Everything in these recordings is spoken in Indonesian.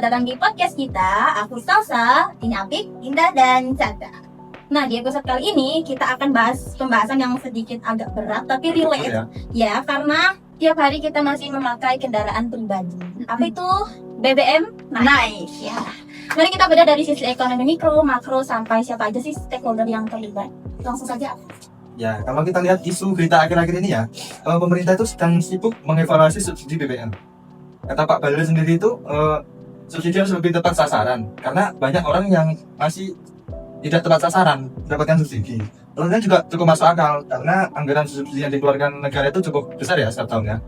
selamat datang di podcast kita. Aku Salsa, ini Apik, Indah, dan Chandra. Nah, di episode kali ini kita akan bahas pembahasan yang sedikit agak berat tapi relate. Ya, karena tiap hari kita masih memakai kendaraan pribadi. Apa itu? BBM naik. Ya. Mari kita bedah dari sisi ekonomi mikro, makro, sampai siapa aja sih stakeholder yang terlibat. Langsung saja. Ya, kalau kita lihat isu berita akhir-akhir ini ya, pemerintah itu sedang sibuk mengevaluasi subsidi BBM. Kata Pak Bahlil sendiri itu, subsidi harus lebih tepat sasaran, karena banyak orang yang masih tidak tepat sasaran mendapatkan subsidi. Tentunya juga cukup masuk akal, karena anggaran subsidi yang dikeluarkan negara itu cukup besar ya setiap tahunnya.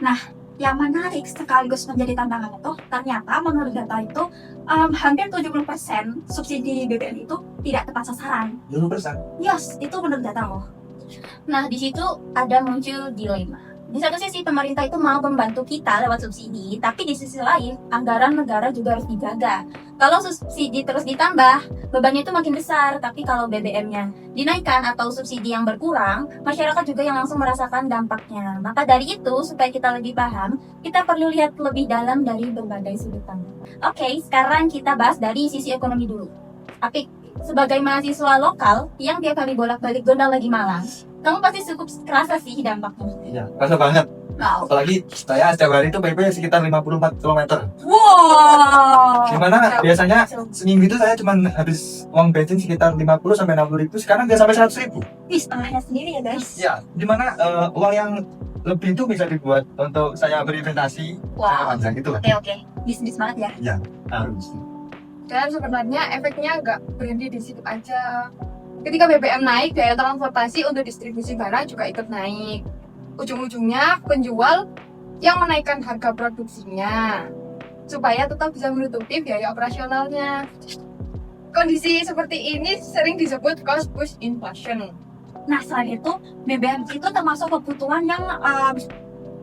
Nah, yang menarik sekaligus menjadi tantangan itu, ternyata menurut data itu hampir 70% subsidi BBM itu tidak tepat sasaran. 70%? Yes, itu menurut data loh. Nah, di situ ada muncul dilema. Di satu sisi pemerintah itu mau membantu kita lewat subsidi, tapi di sisi lain anggaran negara juga harus dijaga. Kalau subsidi terus ditambah, bebannya itu makin besar. Tapi kalau BBM-nya dinaikkan atau subsidi yang berkurang, masyarakat juga yang langsung merasakan dampaknya. Maka dari itu, supaya kita lebih paham, kita perlu lihat lebih dalam dari berbagai sudut pandang. Oke, sekarang kita bahas dari sisi ekonomi dulu. Apik, sebagai mahasiswa lokal yang tiap kali bolak-balik Gondang lagi Malang, kamu pasti cukup kerasa sih dampaknya. Iya, kerasa banget. Wow. Apalagi saya setiap hari itu PP sekitar 54 km. Wow. Dimana biasanya seminggu itu saya cuma habis uang bensin sekitar 50 sampai 60 ribu, sekarang dia sampai 100 ribu. Ih, setengahnya sendiri ya guys. Ya, dimana uang yang lebih itu bisa dibuat untuk saya berinvestasi. Wow. Panjang gitu lah. Oke. Bisnis banget ya. Ya, harus. Dan sebenarnya efeknya nggak berhenti di situ aja. Ketika BBM naik, biaya transportasi untuk distribusi barang juga ikut naik. Ujung-ujungnya penjual yang menaikkan harga produksinya supaya tetap bisa menutupi biaya operasionalnya. Kondisi seperti ini sering disebut cost push inflation. Nah, selain itu, BBM itu termasuk kebutuhan yang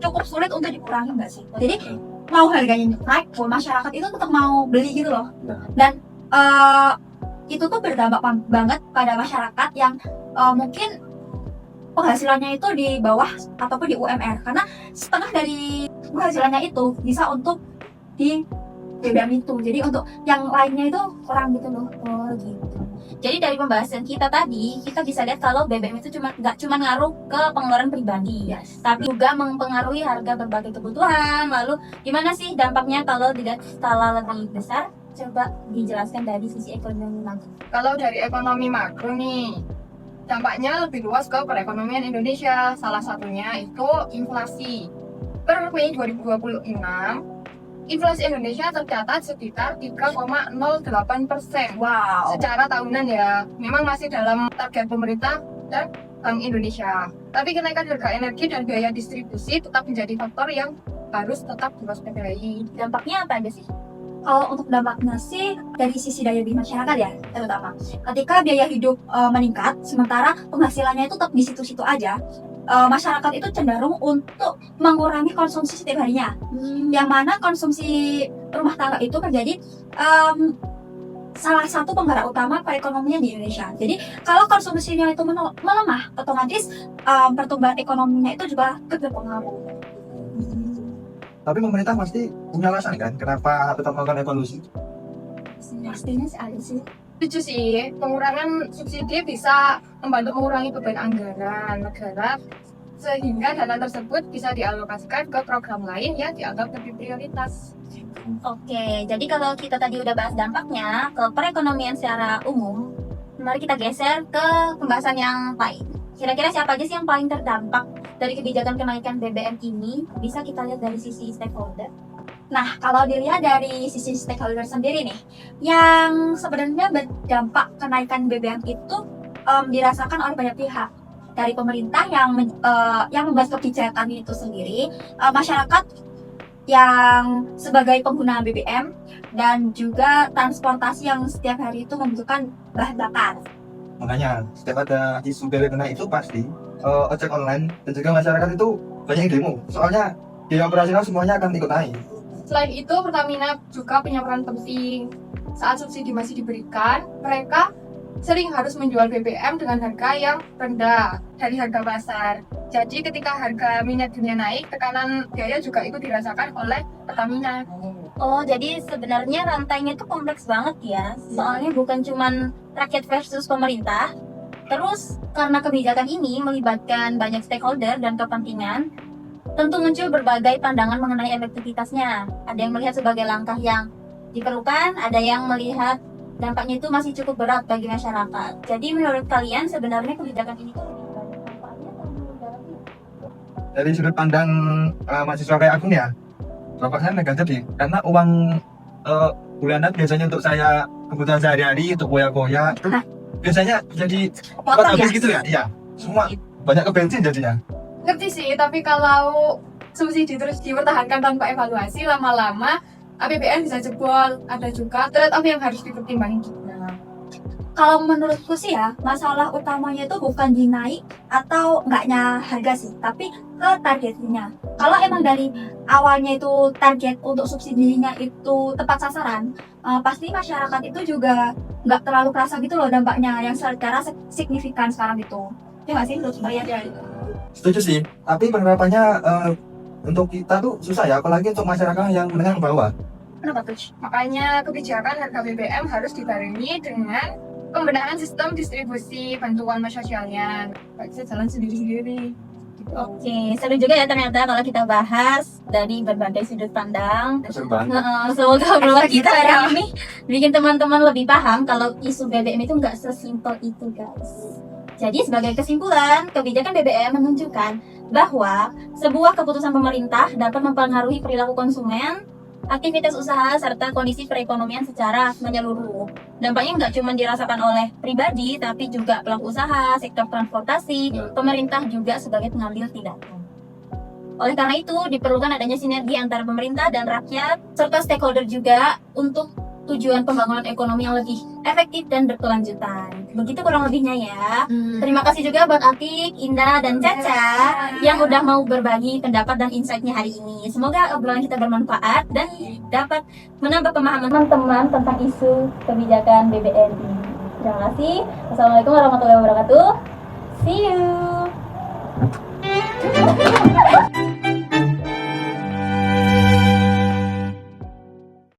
cukup sulit untuk dikurangi nggak sih? Jadi, mau harganya naik pun masyarakat itu tetap mau beli gitu loh. Dan itu tuh berdampak banget pada masyarakat yang mungkin penghasilannya itu di bawah ataupun di UMR, karena setengah dari penghasilannya itu bisa untuk di BBM itu. Jadi untuk yang lainnya itu kurang gitu loh. Oh gitu. Jadi dari pembahasan kita tadi, kita bisa lihat kalau BBM itu nggak cuma ngaruh ke pengeluaran pribadi, tapi juga mempengaruhi harga berbagai kebutuhan. Lalu gimana sih dampaknya kalau tidak skala lebih besar? Coba dijelaskan dari sisi ekonomi makro. Kalau dari ekonomi makro nih, dampaknya lebih luas ke perekonomian Indonesia. Salah satunya itu inflasi. Per Mei 2026, inflasi Indonesia tercatat sekitar 3,08%. Wow. Secara tahunan ya, memang masih dalam target pemerintah dan Bank Indonesia. Tapi kenaikan harga energi dan biaya distribusi tetap menjadi faktor yang harus tetap diwaspadai. Dampaknya apa aja sih? Kalau untuk dampaknya sih dari sisi daya beli masyarakat ya, terutama ketika biaya hidup meningkat, sementara penghasilannya itu tetap di situ-situ aja, masyarakat itu cenderung untuk mengurangi konsumsi setiap harinya. Yang mana konsumsi rumah tangga itu menjadi salah satu penggerak utama perekonomian di Indonesia. Jadi kalau konsumsinya itu melemah, otomatis pertumbuhan ekonominya itu juga berpengaruh. Tapi pemerintah pasti punya alasan kan kenapa tetap melakukan evolusi? Pastinya sih ada sih. Setuju sih, pengurangan subsidi bisa membantu mengurangi beban anggaran negara sehingga dana tersebut bisa dialokasikan ke program lain yang dianggap lebih prioritas. Oke, jadi kalau kita tadi udah bahas dampaknya ke perekonomian secara umum, mari kita geser ke pembahasan yang lain. Kira-kira siapa aja sih yang paling terdampak dari kebijakan kenaikan BBM ini? Bisa kita lihat dari sisi stakeholder. Nah, kalau dilihat dari sisi stakeholder sendiri nih, yang sebenarnya berdampak kenaikan BBM itu dirasakan oleh banyak pihak. Dari pemerintah yang membuat kebijakan itu sendiri, masyarakat yang sebagai pengguna BBM, dan juga transportasi yang setiap hari itu membutuhkan bahan bakar. Makanya setiap ada isu BBM naik itu pasti ojek online dan juga masyarakat itu banyak yang demo. Soalnya biaya operasional semuanya akan ikut naik. Selain itu, Pertamina juga punya peran penting. Saat subsidi masih diberikan, mereka sering harus menjual BBM dengan harga yang rendah dari harga pasar. Jadi ketika harga minyak dunia naik, tekanan biaya juga ikut dirasakan oleh Pertamina. Oh, jadi sebenarnya rantainya itu kompleks banget ya. Soalnya bukan cuman rakyat versus pemerintah. Terus karena kebijakan ini melibatkan banyak stakeholder dan kepentingan, tentu muncul berbagai pandangan mengenai efektivitasnya. Ada yang melihat sebagai langkah yang diperlukan, ada yang melihat dampaknya itu masih cukup berat bagi masyarakat. Jadi menurut kalian sebenarnya kebijakan ini tuh lebih banyak manfaatnya atau mudaratnya? Dari sudut pandang mahasiswa kayak aku nih ya, dampaknya negatif sih. Karena uang bulanan biasanya untuk saya kebutuhan sehari-hari, untuk koya-koya, itu Hah? biasanya jadi cepat Potong habis ya? gitu ya. Iya, semua banyak ke bensin jadinya. Ngerti sih, tapi kalau subsidi terus dipertahankan tanpa evaluasi, lama-lama APBN bisa jebol. Ada juga trade off yang harus dipertimbangkan juga. Kalau menurutku sih ya, masalah utamanya itu bukan di naik atau enggaknya harga sih, tapi ke targetnya. Kalau emang dari awalnya itu target untuk subsidinya itu tepat sasaran, pasti masyarakat itu juga nggak terlalu kerasa gitu loh dampaknya yang secara signifikan sekarang itu. Ya nggak sih menurut kalian? Ya, Setuju sih, tapi penerapannya untuk kita tuh susah ya, apalagi untuk masyarakat yang menengah ke bawah. Kenapa tuh? makanya kebijakan harga BBM harus dibarengi dengan pembenahan sistem distribusi bantuan sosialnya. Nggak bisa jalan sendiri-sendiri. Oke, seru juga ya ternyata kalau kita bahas dari berbagai sudut pandang. Seru banget. Semoga obrolan kita Kita ya. hari ini bikin teman-teman lebih paham kalau isu BBM itu nggak sesimpel itu, guys. Jadi sebagai kesimpulan, kebijakan BBM menunjukkan bahwa sebuah keputusan pemerintah dapat mempengaruhi perilaku konsumen, aktivitas usaha, serta kondisi perekonomian secara menyeluruh. Dampaknya nggak cuma dirasakan oleh pribadi, tapi juga pelaku usaha, sektor transportasi, pemerintah juga sebagai pengambil tindakan. Oleh karena itu, diperlukan adanya sinergi antara pemerintah dan rakyat, serta stakeholder juga untuk tujuan pembangunan ekonomi yang lebih efektif dan berkelanjutan. Begitu kurang lebihnya ya. Terima kasih juga buat Atik, Indah, dan Caca yang udah mau berbagi pendapat dan insight-nya hari ini. Semoga obrolan kita bermanfaat dan dapat menambah pemahaman teman-teman tentang isu kebijakan BBM ini. Terima kasih. Wassalamualaikum warahmatullahi wabarakatuh. See you.